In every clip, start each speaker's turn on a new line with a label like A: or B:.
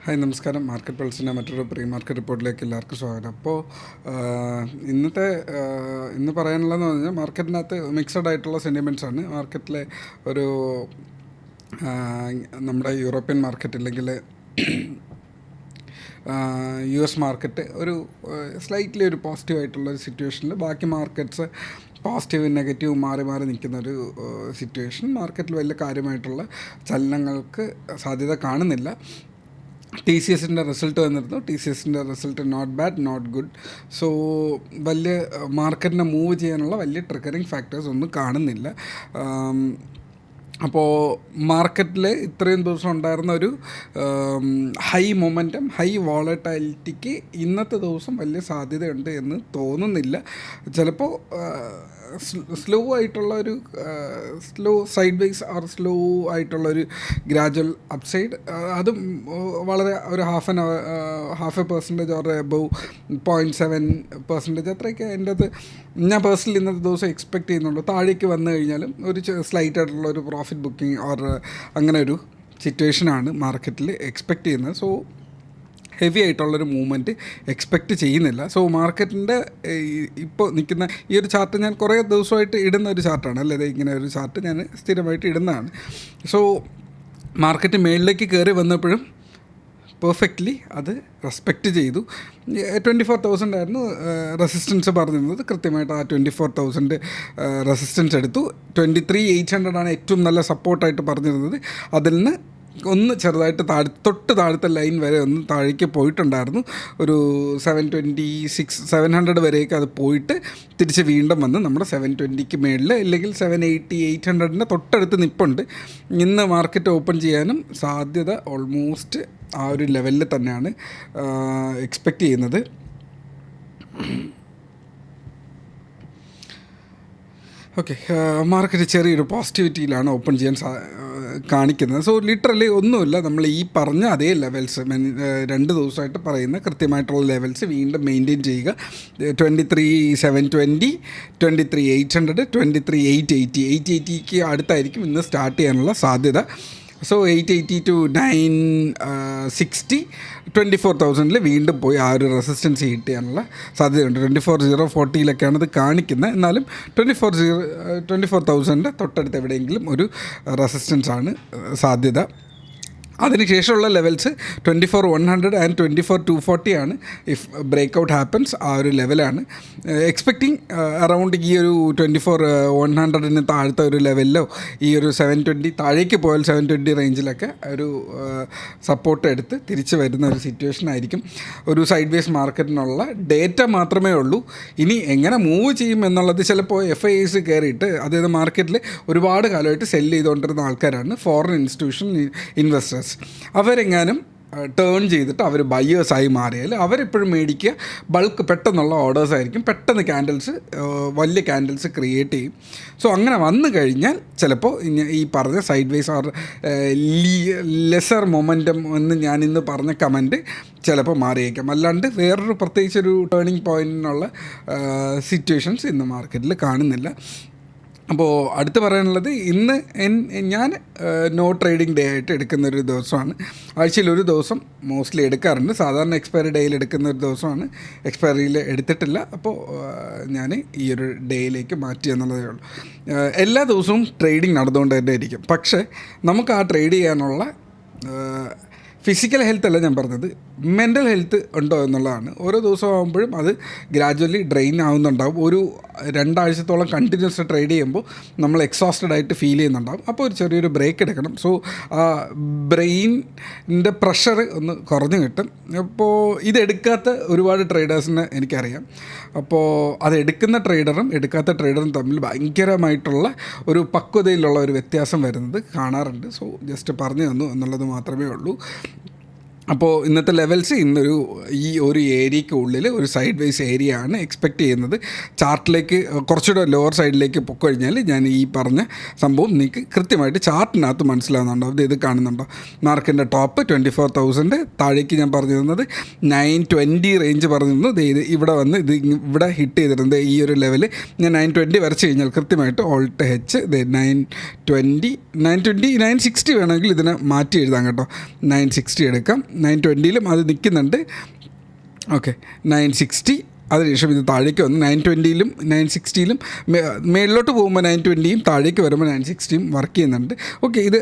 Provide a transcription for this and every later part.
A: Hi നമസ്കാരം. Market പൾസിൻ്റെ മറ്റൊരു pre market റിപ്പോർട്ടിലേക്ക് എല്ലാവർക്കും സ്വാഗതം. അപ്പോൾ ഇന്ന് പറയാനുള്ളതെന്ന് പറഞ്ഞാൽ മാർക്കറ്റിനകത്ത് മിക്സഡ് ആയിട്ടുള്ള സെൻറ്റിമെൻറ്റ്സ് ആണ്. മാർക്കറ്റിലെ ഒരു നമ്മുടെ യൂറോപ്യൻ മാർക്കറ്റ് അല്ലെങ്കിൽ US മാർക്കറ്റ് ഒരു സ്ലൈറ്റ്ലി ഒരു പോസിറ്റീവ് ആയിട്ടുള്ളൊരു സിറ്റുവേഷനിൽ ബാക്കി മാർക്കറ്റ്സ് പോസിറ്റീവ് നെഗറ്റീവ് മാറി മാറി നിൽക്കുന്നൊരു സിറ്റുവേഷൻ. മാർക്കറ്റിൽ വലിയ കാര്യമായിട്ടുള്ള ചലനങ്ങൾക്ക് സാധ്യത കാണുന്നില്ല. TCSൻ്റെ റിസൾട്ട് വന്നിരുന്നു. TCSൻ്റെ result not bad, not good. So വലിയ മാർക്കറ്റിനെ മൂവ് ചെയ്യാനുള്ള വലിയ ട്രിഗറിങ് ഫാക്ടേഴ്സ് ഒന്നും കാണുന്നില്ല. അപ്പോൾ മാർക്കറ്റിൽ ഇത്രയും ദിവസം ഉണ്ടായിരുന്ന ഒരു ഹൈ മൊമെൻറ്റം, ഹൈ വോളറ്റാലിറ്റിക്ക് ഇന്നത്തെ ദിവസം വലിയ സാധ്യതയുണ്ട് എന്ന് തോന്നുന്നില്ല. ചിലപ്പോൾ സ്ലോ ആയിട്ടുള്ള ഒരു സൈഡ് വേസ് ഓർ സ്ലോ ആയിട്ടുള്ളൊരു ഗ്രാജുവൽ അപ്സൈഡ്, അതും വളരെ ഒരു half A percentage or above 0.7% അത്രയൊക്കെ എൻ്റെ അത് ഞാൻ പേഴ്സണലി ഇന്നത്തെ ദിവസം എക്സ്പെക്റ്റ് ചെയ്യുന്നുള്ളൂ. താഴേക്ക് വന്നു കഴിഞ്ഞാലും ഒരു സ്ലൈറ്റ് ആയിട്ടുള്ള ഒരു പ്രോഫിറ്റ് ബുക്കിംഗ് ഓർ അങ്ങനെ ഒരു സിറ്റുവേഷനാണ് മാർക്കറ്റിൽ എക്സ്പെക്റ്റ് ചെയ്യുന്നത്. സോ ഹെവി ആയിട്ടുള്ളൊരു മൂവ്മെൻറ്റ് എക്സ്പെക്റ്റ് ചെയ്യുന്നില്ല. സോ മാർക്കറ്റിൻ്റെ ഇപ്പോൾ നിൽക്കുന്ന ഈ ഒരു ചാർട്ട് ഞാൻ കുറേ ദിവസമായിട്ട് ഇടുന്ന ഒരു ചാർട്ടാണ്, അല്ലേ? ഇങ്ങനെ ഒരു ചാർട്ട് ഞാൻ സ്ഥിരമായിട്ട് ഇടുന്നതാണ്. സോ മാർക്കറ്റ് മേളിലേക്ക് കയറി വന്നപ്പോഴും പെർഫെക്റ്റ്ലി അത് റെസ്പെക്റ്റ് ചെയ്തു. 24,000 ആയിരുന്നു റെസിസ്റ്റൻസ് പറഞ്ഞിരുന്നത്. കൃത്യമായിട്ട് ആ 24,000 റെസിസ്റ്റൻസ് എടുത്തു. 23,800 ആണ് ഏറ്റവും നല്ല സപ്പോർട്ടായിട്ട് പറഞ്ഞിരുന്നത്. അതിൽ നിന്ന് ഒന്ന് ചെറുതായിട്ട് തൊട്ട് താഴത്തെ ലൈൻ വരെ ഒന്ന് താഴേക്ക് പോയിട്ടുണ്ടായിരുന്നു. ഒരു 700 വരെയൊക്കെ അത് പോയിട്ട് തിരിച്ച് വീണ്ടും വന്ന് നമ്മുടെ 720 മേളിൽ അല്ലെങ്കിൽ 780, 800 തൊട്ടടുത്ത് നിൽപ്പുണ്ട്. ഇന്ന് മാർക്കറ്റ് ഓപ്പൺ ചെയ്യാനും സാധ്യത ഓൾമോസ്റ്റ് ആ ഒരു ലെവലിൽ തന്നെയാണ് എക്സ്പെക്റ്റ് ചെയ്യുന്നത്. ഓക്കെ, മാർക്കറ്റ് ചെറിയൊരു പോസിറ്റിവിറ്റിയിലാണ് ഓപ്പൺ ചെയ്യാൻ കാണിക്കുന്നത്. സോ ലിറ്ററലി ഒന്നുമില്ല, നമ്മൾ ഈ പറഞ്ഞ അതേ ലെവൽസ് 2 ദിവസമായിട്ട് പറയുന്ന കൃത്യമായിട്ടുള്ള ലെവൽസ് വീണ്ടും മെയിൻറ്റെയിൻ ചെയ്യുക. 23,720, 23,800, 23,880. 880ക്ക് അടുത്തായിരിക്കും ഇന്ന് സ്റ്റാർട്ട് ചെയ്യാനുള്ള സാധ്യത. സോ 880 to 960, 24,000 വീണ്ടും പോയി ആ ഒരു റെസിസ്റ്റൻസ് ഹിറ്റ് ചെയ്യാനുള്ള സാധ്യതയുണ്ട്. 24,040 ഇത് കാണിക്കുന്നത്. എന്നാലും 24,000 തൊട്ടടുത്ത് എവിടെയെങ്കിലും ഒരു റെസിസ്റ്റൻസ് ആണ് സാധ്യത. അതിനുശേഷമുള്ള ലെവൽസ് 24,100 ആൻഡ് 24,240 ആണ്. ഇഫ് ബ്രേക്കൗട്ട് ഹാപ്പൻസ് ആ ഒരു ലെവലാണ് എക്സ്പെക്റ്റിംഗ്. അറൗണ്ട് ഈ ഒരു 24,100 താഴത്തെ ഒരു ലെവലിലോ ഈ ഒരു 720 താഴേക്ക് പോയാൽ 720 റേഞ്ചിലൊക്കെ ഒരു സപ്പോർട്ട് എടുത്ത് തിരിച്ച് വരുന്ന ഒരു സിറ്റുവേഷൻ ആയിരിക്കും. ഒരു സൈഡ് വേസ് മാർക്കറ്റിനുള്ള ഡേറ്റ മാത്രമേ ഉള്ളൂ. ഇനി എങ്ങനെ മൂവ് ചെയ്യും എന്നുള്ളത് ചിലപ്പോൾ FIIs കയറിയിട്ട്, അതായത് മാർക്കറ്റിൽ ഒരുപാട് കാലമായിട്ട് സെല്ല് ചെയ്തുകൊണ്ടിരുന്ന ആൾക്കാരാണ് ഫോറിൻ ഇൻസ്റ്റിറ്റ്യൂഷൻ ഇൻവെസ്റ്റേഴ്സ്. അവരെങ്ങാനും ടേൺ ചെയ്തിട്ട് അവർ ബയേഴ്സായി മാറിയാൽ അവരെപ്പോഴും മേടിക്കുക ബൾക്ക് പെട്ടെന്നുള്ള ഓർഡേഴ്സ് ആയിരിക്കും. പെട്ടെന്ന് വലിയ ക്യാൻഡിൽസ് ക്രിയേറ്റ് ചെയ്യും. സോ അങ്ങനെ വന്നു കഴിഞ്ഞാൽ ചിലപ്പോൾ ഈ പറഞ്ഞ sideways or lesser momentum എന്ന് ഞാനിന്ന് പറഞ്ഞ കമൻറ്റ് ചിലപ്പോൾ മാറിയേക്കാം. അല്ലാണ്ട് വേറൊരു പ്രത്യേകിച്ചൊരു ടേണിംഗ് പോയിൻറ്റിനുള്ള സിറ്റുവേഷൻസ് ഇന്ന് മാർക്കറ്റിൽ കാണുന്നില്ല. അപ്പോൾ അടുത്ത് പറയാനുള്ളത്, ഇന്ന് ഞാൻ നോ ട്രേഡിംഗ് ഡേ ആയിട്ട് എടുക്കുന്നൊരു ദിവസമാണ്. ആഴ്ചയിൽ ഒരു ദിവസം മോസ്റ്റ്ലി എടുക്കാറുണ്ട്. സാധാരണ എക്സ്പയറി ഡേയിൽ എടുക്കുന്ന ഒരു ദിവസമാണ്. എക്സ്പയറിയിൽ എടുത്തിട്ടില്ല. അപ്പോൾ ഞാൻ ഈ ഒരു ഡേയിലേക്ക് മാറ്റി എന്നുള്ളതേ ഉള്ളൂ. എല്ലാ ദിവസവും ട്രേഡിംഗ് നടന്നുകൊണ്ട് തന്നെ ഇരിക്കും. പക്ഷേ നമുക്ക് ആ ട്രേഡ് ചെയ്യാനുള്ള ഫിസിക്കൽ ഹെൽത്ത് അല്ല ഞാൻ പറഞ്ഞത്, മെൻ്റൽ ഹെൽത്ത് ഉണ്ടോ എന്നുള്ളതാണ്. ഓരോ ദിവസം ആകുമ്പോഴും അത് ഗ്രാജുവലി ഡ്രെയിൻ ആവുന്നുണ്ടാവും. ഒരു 2 ആഴ്ചത്തോളം കണ്ടിന്യൂസ് ട്രേഡ് ചെയ്യുമ്പോൾ നമ്മൾ എക്സോസ്റ്റഡ് ആയിട്ട് ഫീൽ ചെയ്യുന്നുണ്ടാവും. അപ്പോൾ ഒരു ചെറിയൊരു ബ്രേക്ക് എടുക്കണം. സോ ആ ബ്രെയിനിൻ്റെ പ്രഷർ ഒന്ന് കുറഞ്ഞു കിട്ടും. അപ്പോൾ ഇതെടുക്കാത്ത ഒരുപാട് ട്രേഡേഴ്സിനെ എനിക്കറിയാം. അപ്പോൾ അതെടുക്കുന്ന ട്രേഡറും എടുക്കാത്ത ട്രേഡറും തമ്മിൽ ഭയങ്കരമായിട്ടുള്ള ഒരു പക്വതയിലുള്ള ഒരു വ്യത്യാസം വരുന്നത് കാണാറുണ്ട്. സോ ജസ്റ്റ് പറഞ്ഞു തന്നു എന്നുള്ളത് മാത്രമേ ഉള്ളൂ. അപ്പോൾ ഇന്നത്തെ ലെവൽസ് ഈ ഒരു ഏരിയയ്ക്ക് ഉള്ളിൽ ഒരു സൈഡ് വേസ് ഏരിയ ആണ് എക്സ്പെക്റ്റ് ചെയ്യുന്നത്. ചാർട്ടിലേക്ക് കുറച്ചുകൂടെ ലോവർ സൈഡിലേക്ക് പൊക്കഴിഞ്ഞാൽ ഞാൻ ഈ പറഞ്ഞ സംഭവം നിങ്ങൾക്ക് കൃത്യമായിട്ട് ചാർട്ടിനകത്ത് മനസ്സിലാവുന്നുണ്ടോ? ഇത് കാണുന്നുണ്ടോ? മാർക്കിൻ്റെ ടോപ്പ് 24,000, താഴേക്ക് ഞാൻ പറഞ്ഞിരുന്നത് 920 റേഞ്ച് പറഞ്ഞിരുന്നു. ഇത് ഇവിടെ വന്ന് ഇവിടെ ഹിറ്റ് ചെയ്തിരുന്നത് ഈ ഒരു ലെവൽ ഞാൻ 920 വരച്ച് കഴിഞ്ഞാൽ കൃത്യമായിട്ട് ഓൾട്ട് ഹെച്ച് 920, 960 വേണമെങ്കിൽ ഇതിനെ മാറ്റി എഴുതാം കേട്ടോ. 960 എടുക്കാം. 920 അത് നിൽക്കുന്നുണ്ട്. ഓക്കെ, 960. അതിനുശേഷം ഇത് താഴേക്ക് വന്ന് 920 960 മേളിലോട്ട് പോകുമ്പോൾ 920 താഴേക്ക് വരുമ്പോൾ 960 വർക്ക് ചെയ്യുന്നുണ്ട്. ഓക്കെ, ഇത്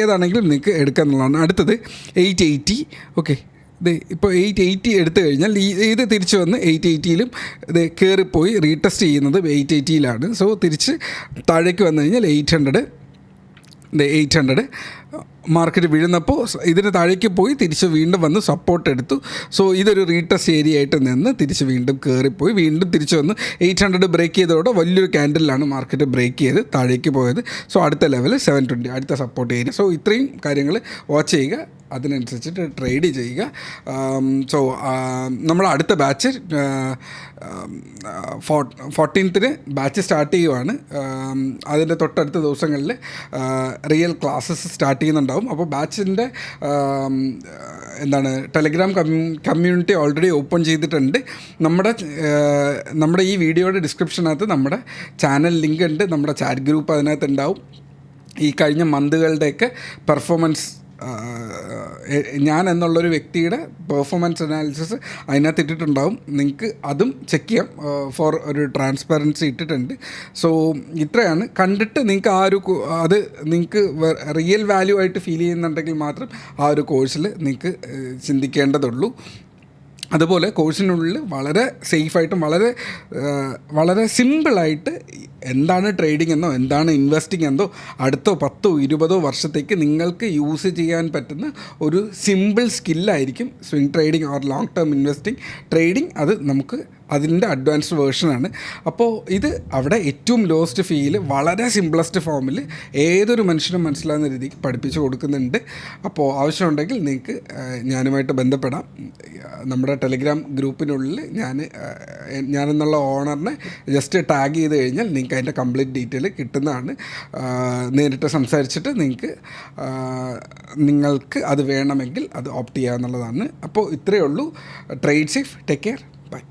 A: ഏതാണെങ്കിലും നിങ്ങൾക്ക് എടുക്കാമെന്നുള്ളതാണ്. അടുത്തത് 880. ഓക്കെ, ഇത് ഇപ്പോൾ 880 എടുത്തു കഴിഞ്ഞാൽ ഇത് തിരിച്ച് വന്ന് 880 ഇത് കയറിപ്പോയി റീടെസ്റ്റ് ചെയ്യുന്നത് 880 സോ തിരിച്ച് താഴേക്ക് വന്നു കഴിഞ്ഞാൽ 800 മാർക്കറ്റ് വീഴുന്നപ്പോൾ ഇതിന് താഴേക്ക് പോയി തിരിച്ച് വീണ്ടും വന്ന് സപ്പോർട്ട് എടുത്തു. സോ ഇതൊരു റീടെസ്റ്റ് ഏരിയ ആയിട്ട് നിന്ന് തിരിച്ച് വീണ്ടും കയറിപ്പോയി വീണ്ടും തിരിച്ച് വന്ന് 800 ബ്രേക്ക് ചെയ്തതോടെ വലിയൊരു ക്യാൻഡിലാണ് മാർക്കറ്റ് ബ്രേക്ക് ചെയ്ത് താഴേക്ക് പോയത്. സോ അടുത്ത ലെവൽ 720, അടുത്ത സപ്പോർട്ട് ഏരിയ. സോ ഇത്രയും കാര്യങ്ങൾ വാച്ച് ചെയ്യുക, അതിനനുസരിച്ചിട്ട് ട്രേഡ് ചെയ്യുക. സോ നമ്മൾ അടുത്ത ബാച്ച് 14th ബാച്ച് സ്റ്റാർട്ട് ചെയ്യുവാണ്. അതിൻ്റെ തൊട്ടടുത്ത ദിവസങ്ങളിൽ റിയൽ ക്ലാസ്സസ് സ്റ്റാർട്ട് ചെയ്യുന്നുണ്ടാവും. അപ്പോൾ ബാച്ചിൻ്റെ ടെലഗ്രാം കമ്മ്യൂണിറ്റി ഓൾറെഡി ഓപ്പൺ ചെയ്തിട്ടുണ്ട്. നമ്മുടെ ഈ വീഡിയോയുടെ ഡിസ്ക്രിപ്ഷനകത്ത് നമ്മുടെ ചാനൽ ലിങ്ക് ഉണ്ട്, നമ്മുടെ ചാറ്റ് ഗ്രൂപ്പ് അതിനകത്ത് ഉണ്ടാവും. ഈ കഴിഞ്ഞ മന്തുകളുടെയൊക്കെ പെർഫോമൻസ് ഞാൻ എന്നുള്ളൊരു വ്യക്തിയുടെ പെർഫോമൻസ് അനാലിസിസ് അതിനകത്ത് ഇട്ടിട്ടുണ്ടാവും. നിങ്ങൾക്ക് അതും ചെക്ക് ചെയ്യാം. ഫോർ ഒരു ട്രാൻസ്പെറൻസി ഇട്ടിട്ടുണ്ട്. സോ ഇത്രയാണ്. കണ്ടിട്ട് നിങ്ങൾക്ക് അത് നിങ്ങൾക്ക് റിയൽ വാല്യൂ ആയിട്ട് ഫീൽ ചെയ്യുന്നുണ്ടെങ്കിൽ മാത്രം ആ ഒരു കോഴ്സിൽ നിങ്ങൾക്ക് ചിന്തിക്കേണ്ടതുള്ളൂ. അതുപോലെ കോഴ്സിനുള്ളിൽ വളരെ സേഫായിട്ടും വളരെ സിമ്പിളായിട്ട് എന്താണ് ട്രേഡിംഗ് എന്നോ എന്താണ് ഇൻവെസ്റ്റിംഗ് എന്നോ അടുത്തോ 10 20 വർഷത്തേക്ക് നിങ്ങൾക്ക് യൂസ് ചെയ്യാൻ പറ്റുന്ന ഒരു സിമ്പിൾ സ്കില്ലായിരിക്കും swing trading or long term investing trading. അത് നമുക്ക് അതിൻ്റെ അഡ്വാൻസ്ഡ് വേർഷനാണ്. അപ്പോൾ ഇത് അവിടെ ഏറ്റവും ലോസ്റ്റ് ഫീയിൽ വളരെ സിംപ്ലസ്റ്റ് ഫോമിൽ ഏതൊരു മനുഷ്യനും മനസ്സിലാകുന്ന രീതിക്ക് പഠിപ്പിച്ചു കൊടുക്കുന്നുണ്ട്. അപ്പോൾ ആവശ്യമുണ്ടെങ്കിൽ നിങ്ങൾക്ക് ഞാനുമായിട്ട് ബന്ധപ്പെടാം. നമ്മുടെ ടെലഗ്രാം ഗ്രൂപ്പിനുള്ളിൽ ഞാനെന്നുള്ള ഓണറിനെ ജസ്റ്റ് ടാഗ് ചെയ്ത് കഴിഞ്ഞാൽ നിങ്ങൾക്ക് അതിൻ്റെ കംപ്ലീറ്റ് ഡീറ്റെയിൽ കിട്ടുന്നതാണ്. നേരിട്ട് സംസാരിച്ചിട്ട് നിങ്ങൾക്ക് അത് വേണമെങ്കിൽ അത് ഓപ്റ്റ് ചെയ്യാമെന്നുള്ളതാണ്. അപ്പോൾ ഇത്രയേ ഉള്ളൂ. Trade safe, take care, by.